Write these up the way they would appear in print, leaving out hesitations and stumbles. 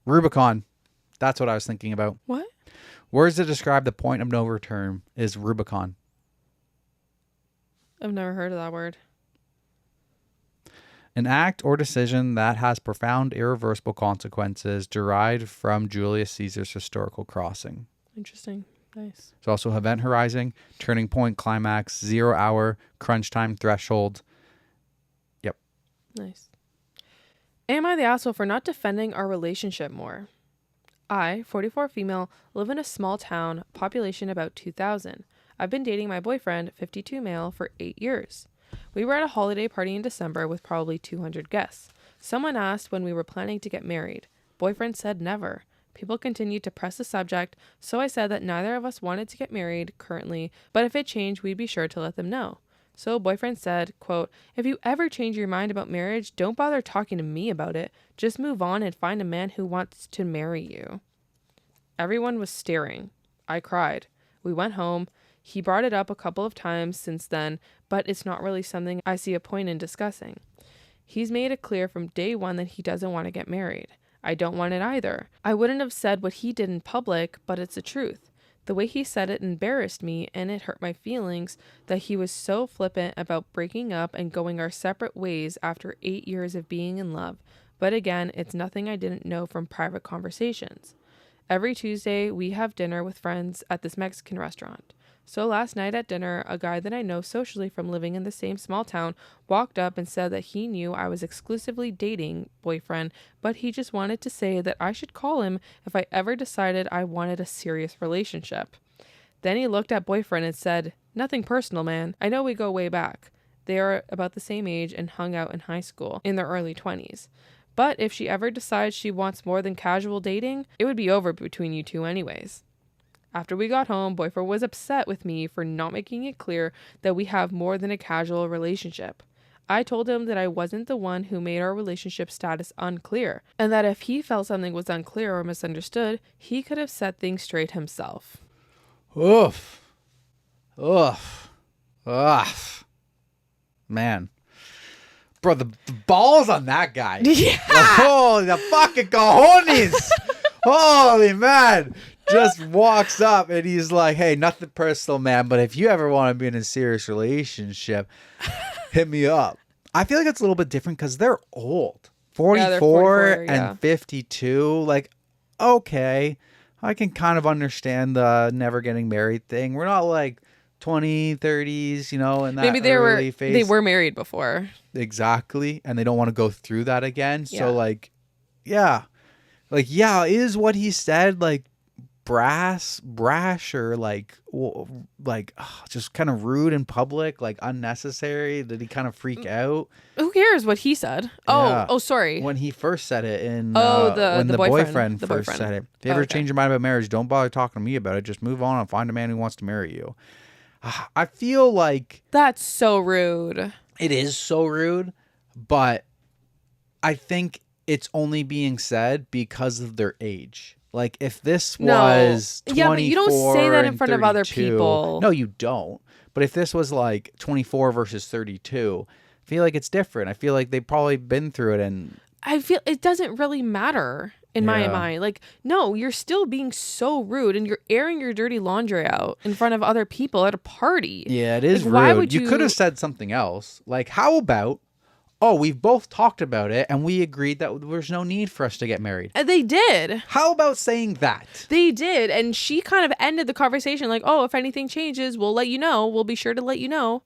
Rubicon. That's what I was thinking about. What? Words that describe the point of no return is Rubicon. I've never heard of that word. An act or decision that has profound, irreversible consequences derived from Julius Caesar's historical crossing. Interesting. Nice. There's also event horizon, turning point, climax, 0 hour, crunch time, threshold. Yep. Nice. Am I the asshole for not defending our relationship more? I, 44 female, live in a small town, population about 2,000. I've been dating my boyfriend, 52 male, for 8 years. We were at a holiday party in December with probably 200 guests. Someone asked when we were planning to get married. Boyfriend said never. People continued to press the subject, so I said that neither of us wanted to get married currently, but if it changed, we'd be sure to let them know. So boyfriend said, quote, if you ever change your mind about marriage, don't bother talking to me about it. Just move on and find a man who wants to marry you. Everyone was staring. I cried. We went home. He brought it up a couple of times since then, but it's not really something I see a point in discussing. He's made it clear from day one that he doesn't want to get married. I don't want it either. I wouldn't have said what he did in public, but it's the truth. The way he said it embarrassed me, and it hurt my feelings that he was so flippant about breaking up and going our separate ways after 8 years of being in love. But again, it's nothing I didn't know from private conversations. Every Tuesday, we have dinner with friends at this Mexican restaurant. So last night at dinner, a guy that I know socially from living in the same small town walked up and said that he knew I was exclusively dating boyfriend, but he just wanted to say that I should call him if I ever decided I wanted a serious relationship. Then he looked at boyfriend and said, nothing personal, man. I know we go way back. They are about the same age and hung out in high school in their early 20s. But if she ever decides she wants more than casual dating, it would be over between you two anyways. After we got home, boyfriend was upset with me for not making it clear that we have more than a casual relationship. I told him that I wasn't the one who made our relationship status unclear, and that if he felt something was unclear or misunderstood, he could have set things straight himself. Oof. Oof. Ugh. Man. Bro, the balls on that guy. Yeah. Oh, the fucking cojones. Holy man. Just walks up and he's like, hey, nothing personal, man, but if you ever want to be in a serious relationship, hit me up. I feel like it's a little bit different because they're old. 44 and 52. Like, okay, I can kind of understand the never getting married thing. We're not like 20, 30s, you know, in that maybe early phase. They were married before. Exactly. And they don't want to go through that again. Yeah. So like, yeah. Like, yeah, is what he said like brash or like just kind of rude in public, like unnecessary? Did he kind of freak out? Who cares what he said? Yeah. Oh, sorry. When he first said it in when the boyfriend first said it. If you ever change your mind about marriage, don't bother talking to me about it. Just move on and find a man who wants to marry you. I feel like that's so rude. It is so rude, but I think it's only being said because of their age. Like, if this was 24 but you don't say that in front of other 32, people. No, you don't. But if this was like 24 versus 32, I feel like it's different. I feel like they've probably been through it, and I feel it doesn't really matter in my mind. Like, no, you're still being so rude, and you're airing your dirty laundry out in front of other people at a party. Yeah, it is like, rude. Why would you could have said something else. Like, how about, oh, we've both talked about it, and we agreed that there's no need for us to get married. And they did. How about saying that? They did, and she kind of ended the conversation like, oh, if anything changes, we'll let you know. We'll be sure to let you know.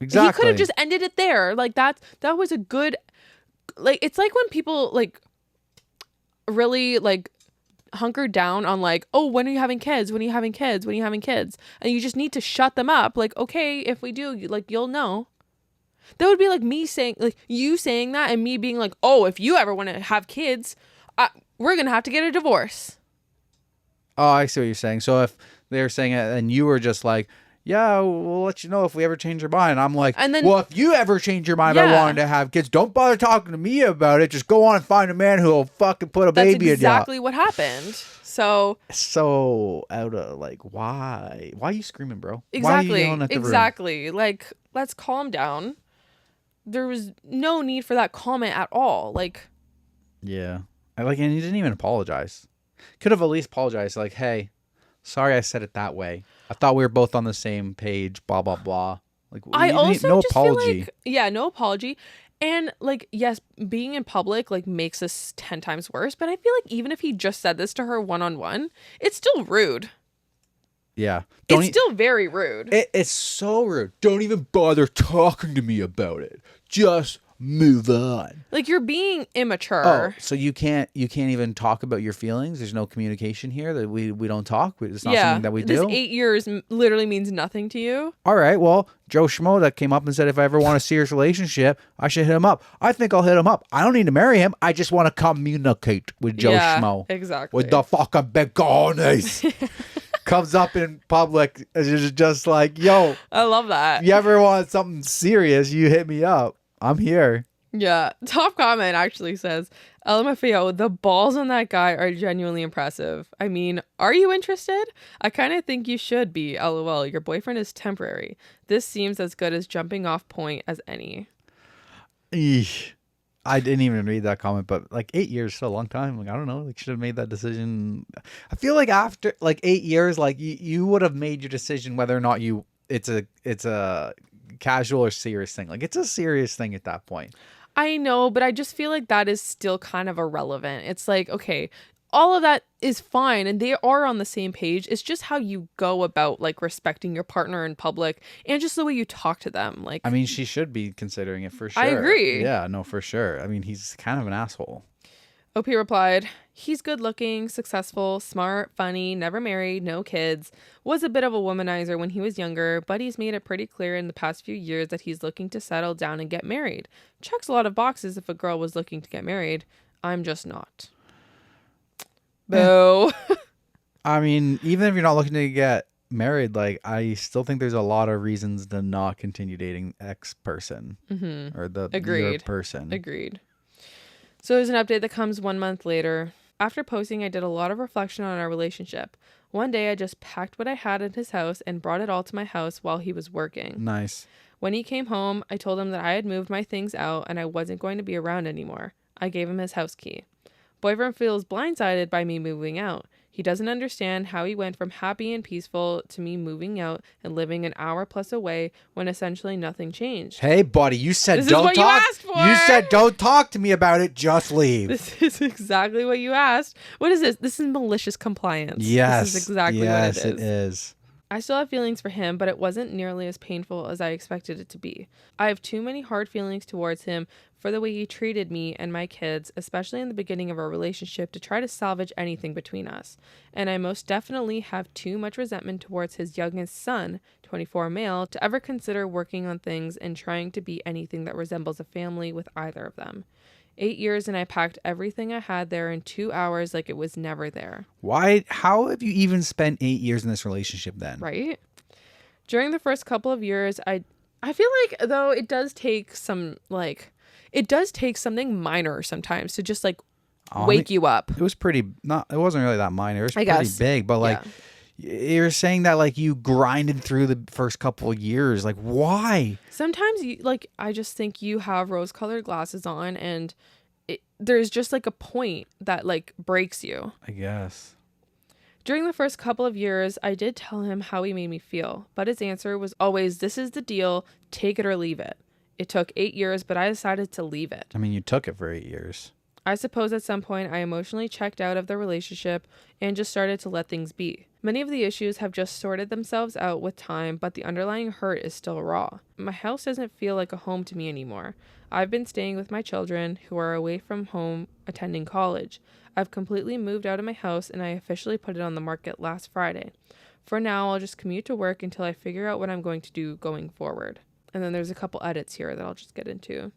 Exactly. He could have just ended it there. Like, that was a good, like, it's like when people, like, really, like, hunker down on, like, oh, when are you having kids? When are you having kids? When are you having kids? And you just need to shut them up. Like, okay, if we do, like, you'll know. That would be like me saying, like, you saying that and me being like, oh, if you ever want to have kids, we're going to have to get a divorce. Oh, I see what you're saying. So if they're saying it and you were just like, yeah, we'll let you know if we ever change our mind. I'm like, and then, well, if you ever change your mind about wanting to have kids, don't bother talking to me about it. Just go on and find a man who will fucking put a baby in you. That's exactly what happened. So out of, like, why are you screaming, bro? Exactly. Why are you yelling at the room? Like, let's calm down. There was no need for that comment at all. Like, yeah. And he didn't even apologize. Could have at least apologized, like, hey, sorry I said it that way. I thought we were both on the same page, blah, blah, blah. Like, I also no just apology. feel like, no apology. And like, yes, being in public like makes this 10 times worse. But I feel like even if he just said this to her one-on-one, it's still rude. Yeah. It's still very rude. It's so rude. Don't even bother talking to me about it. Just move on. Like, you're being immature. Oh, so you can't even talk about your feelings? There's no communication here, that we don't talk? It's not something that we do? This 8 years literally means nothing to you? All right, well, Joe Schmo that came up and said if I ever want a serious relationship, I should hit him up. I think I'll hit him up. I don't need to marry him. I just want to communicate with Joe Schmo. Exactly. With the fucking big cojones. Comes up in public and is just like, yo. I love that. You ever want something serious, you hit me up. I'm here. Yeah. Top comment actually says, LMFAO, the balls on that guy are genuinely impressive. I mean, are you interested? I kind of think you should be. LOL, your boyfriend is temporary. This seems as good as jumping off point as any. Eesh. I didn't even read that comment, but like 8 years is still a long time. Like, I don't know. Like, should have made that decision. I feel like after like 8 years, like you would have made your decision whether or not it's a casual or serious thing. Like, it's a serious thing at that point. I know, but I just feel like that is still kind of irrelevant. It's like, okay, all of that is fine and they are on the same page. It's just how you go about like respecting your partner in public and just the way you talk to them. Like, I mean, she should be considering it for sure. I agree. Yeah, no, for sure. I mean, he's kind of an asshole. OP replied, he's good looking, successful, smart, funny, never married, no kids, was a bit of a womanizer when he was younger, but he's made it pretty clear in the past few years that he's looking to settle down and get married. Checks a lot of boxes if a girl was looking to get married. I'm just not. Boo. I mean, even if you're not looking to get married, like, I still think there's a lot of reasons to not continue dating X person or your person. Agreed. So there's an update that comes 1 month later. After posting, I did a lot of reflection on our relationship. One day, I just packed what I had at his house and brought it all to my house while he was working. Nice. When he came home, I told him that I had moved my things out and I wasn't going to be around anymore. I gave him his house key. Boyfriend feels blindsided by me moving out. He doesn't understand how he went from happy and peaceful to me moving out and living an hour plus away when essentially nothing changed. Hey, buddy, you said this don't is what talk. You asked for. You said don't talk to me about it. Just leave. This is exactly what you asked. What is this? This is malicious compliance. Yes. This is exactly what it is. Yes, it is. I still have feelings for him, but it wasn't nearly as painful as I expected it to be. I have too many hard feelings towards him for the way he treated me and my kids, especially in the beginning of our relationship, to try to salvage anything between us. And I most definitely have too much resentment towards his youngest son, 24 male, to ever consider working on things and trying to be anything that resembles a family with either of them. 8 years and I packed everything I had there in 2 hours like it was never there. Why? How have you even spent 8 years in this relationship then? Right? During the first couple of years, I feel like, though, it does take something minor sometimes to just like wake you up. It was it wasn't really that minor. It was pretty big, but like you're saying that like you grinded through the first couple of years. Like, why? Sometimes I just think you have rose-colored glasses on and there's just like a point that like breaks you. I guess. During the first couple of years, I did tell him how he made me feel, but his answer was always, this is the deal, take it or leave it. It took 8 years, but I decided to leave it. I mean, you took it for 8 years. I suppose at some point I emotionally checked out of the relationship and just started to let things be. Many of the issues have just sorted themselves out with time, but the underlying hurt is still raw. My house doesn't feel like a home to me anymore. I've been staying with my children, who are away from home attending college. I've completely moved out of my house and I officially put it on the market last Friday. For now, I'll just commute to work until I figure out what I'm going to do going forward. And then there's a couple edits here that I'll just get into.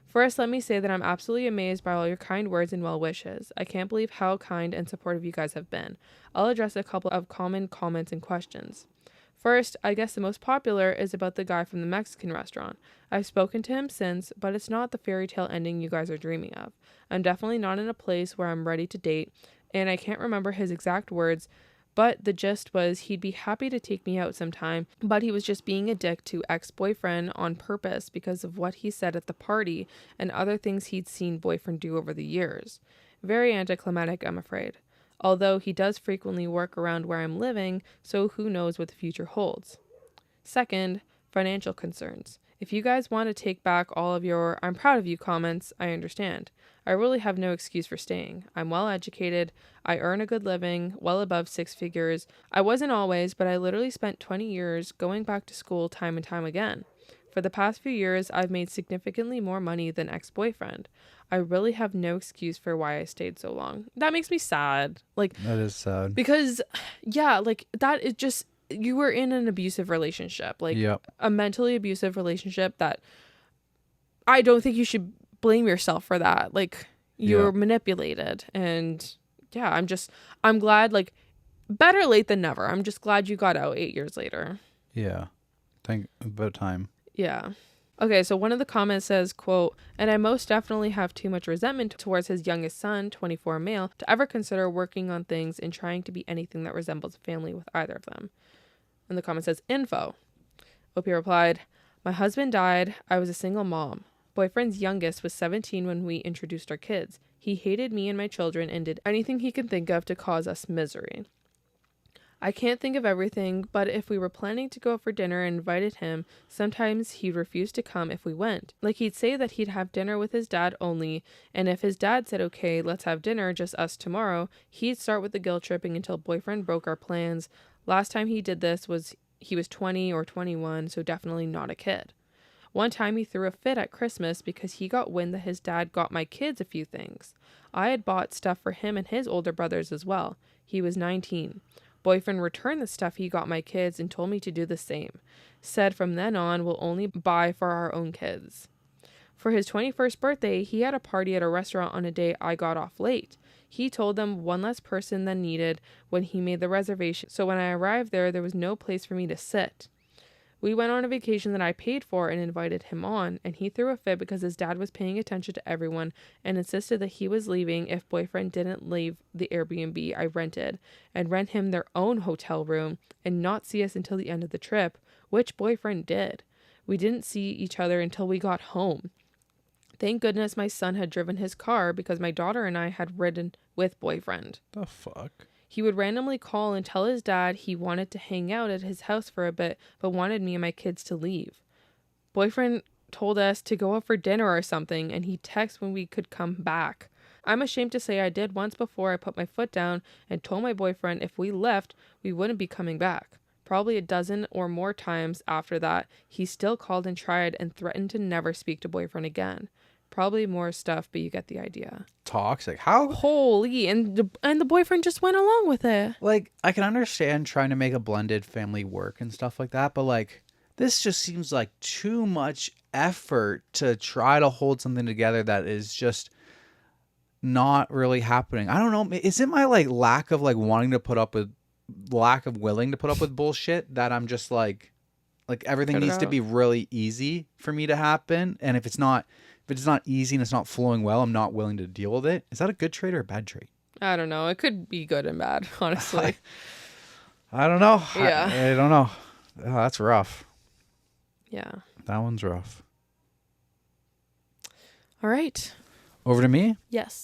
First, let me say that I'm absolutely amazed by all your kind words and well wishes. I can't believe how kind and supportive you guys have been. I'll address a couple of common comments and questions. First, I guess the most popular is about the guy from the Mexican restaurant. I've spoken to him since, but it's not the fairy tale ending you guys are dreaming of. I'm definitely not in a place where I'm ready to date, and I can't remember his exact words, but the gist was he'd be happy to take me out sometime, but he was just being a dick to ex-boyfriend on purpose because of what he said at the party and other things he'd seen boyfriend do over the years. Very anticlimactic, I'm afraid. Although he does frequently work around where I'm living, so who knows what the future holds. Second, financial concerns. If you guys want to take back all of your "I'm proud of you" comments, I understand. I really have no excuse for staying. I'm well educated. I earn a good living, well above 6 figures. I wasn't always, but I literally spent 20 years going back to school time and time again. For the past few years, I've made significantly more money than ex-boyfriend. I really have no excuse for why I stayed so long. That makes me sad. Like, That is sad. because, yeah, like, that is just, you were in an abusive relationship, like Yep. a mentally abusive relationship that I don't think you should blame yourself for that. Like, you were manipulated. And yeah, I'm glad, like, better late than never. I'm just glad you got out 8 years later. Yeah. Think about time. Yeah. Okay, so one of the comments says, quote, "And I most definitely have too much resentment towards his youngest son, 24 male, to ever consider working on things and trying to be anything that resembles a family with either of them." And the comment says, "Info." OP replied, "My husband died. I was a single mom. Boyfriend's youngest was 17 when we introduced our kids. He hated me and my children and did anything he could think of to cause us misery. I can't think of everything, but if we were planning to go out for dinner and invited him, sometimes he'd refuse to come if we went. Like, he'd say that he'd have dinner with his dad only, and if his dad said, okay, let's have dinner, just us tomorrow, he'd start with the guilt tripping until boyfriend broke our plans. Last time he did this he was 20 or 21, so definitely not a kid. One time he threw a fit at Christmas because he got wind that his dad got my kids a few things. I had bought stuff for him and his older brothers as well. He was 19. Boyfriend returned the stuff he got my kids and told me to do the same. Said from then on we'll only buy for our own kids. For his 21st birthday, he had a party at a restaurant on a day I got off late. He told them one less person than needed when he made the reservation, so when I arrived there was no place for me to sit. We went on a vacation that I paid for and invited him on, and he threw a fit because his dad was paying attention to everyone and insisted that he was leaving if boyfriend didn't leave the Airbnb I rented and rent him their own hotel room and not see us until the end of the trip, which boyfriend did. We didn't see each other until we got home. Thank goodness my son had driven his car because my daughter and I had ridden with boyfriend. The fuck? He would randomly call and tell his dad he wanted to hang out at his house for a bit, but wanted me and my kids to leave. Boyfriend told us to go out for dinner or something, and he texted when we could come back. I'm ashamed to say I did once before I put my foot down and told my boyfriend if we left, we wouldn't be coming back. Probably a dozen or more times after that, he still called and tried and threatened to never speak to boyfriend again. Probably more stuff, but you get the idea. Toxic. How? Holy, and the boyfriend just went along with it. Like, I can understand trying to make a blended family work and stuff like that, but like, this just seems like too much effort to try to hold something together that is just not really happening. I don't know. Is it my like lack of like willing to put up with bullshit that I'm just like everything needs to be really easy for me to happen, and if it's not easy and it's not flowing well, I'm not willing to deal with it. Is that a good trait or a bad trait? I don't know. It could be good and bad, honestly. I don't know. Yeah. I don't know. Oh, that's rough. Yeah. That one's rough. All right. Over to me? Yes.